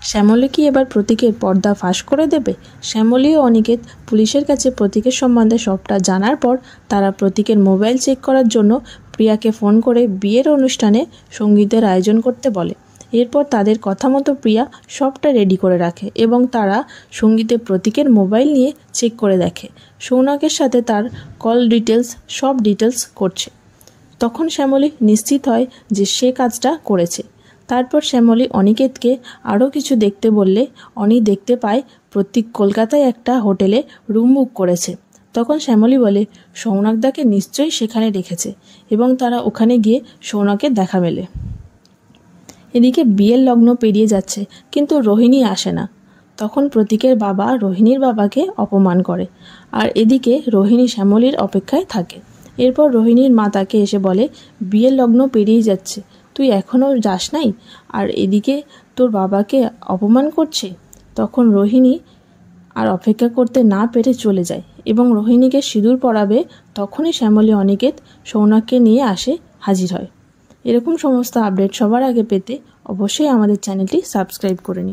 শ্যামলী কি এবার প্রতীকের পর্দা ফাঁস করে দেবে? শ্যামলী ও অনিকেত পুলিশের কাছে প্রতীকের সম্বন্ধে সবটা জানার পর তারা প্রতীকের মোবাইল চেক করার জন্য প্রিয়াকে ফোন করে বিয়ের অনুষ্ঠানে সঙ্গীতের আয়োজন করতে বলে। এরপর তাদের কথা মতো প্রিয়া সবটা রেডি করে রাখে এবং তারা সঙ্গীতে প্রতীকের মোবাইল নিয়ে চেক করে দেখে সৌনকের সাথে তার কল সব ডিটেলস করছে। তখন শ্যামলী নিশ্চিত হয় যে সে কাজটা করেছে। তারপর শ্যামলী অনিকেতকে আরও কিছু দেখতে বললে অনি দেখতে পায় প্রতীক কলকাতায় একটা হোটেলে রুম বুক করেছে। তখন শ্যামলী বলে সৌনকদাকে নিশ্চয়ই সেখানে রেখেছে এবং তারা ওখানে গিয়ে সৌনকের দেখা মেলে। এদিকে বিয়ের লগ্ন পেরিয়ে যাচ্ছে কিন্তু রোহিণী আসে না। তখন প্রতীকের বাবা রোহিণীর বাবাকে অপমান করে আর এদিকে রোহিণী শ্যামলীর অপেক্ষায় থাকে। এরপর রোহিণীর মা তাকে এসে বলে বিয়ের লগ্ন পেরিয়ে যাচ্ছে, তুই এখনও যাস নাই আর এদিকে তোর বাবাকে অপমান করছে। তখন রোহিণী আর অপেক্ষা করতে না পেরে চলে যায় এবং রোহিণীকে সিঁদুর পরাবে তখনই শ্যামলী অনিকেত সৌনককে নিয়ে হাজির হয়। এরকম সমস্ত আপডেট সবার আগে পেতে অবশ্যই আমাদের চ্যানেলটি সাবস্ক্রাইব করে নিন।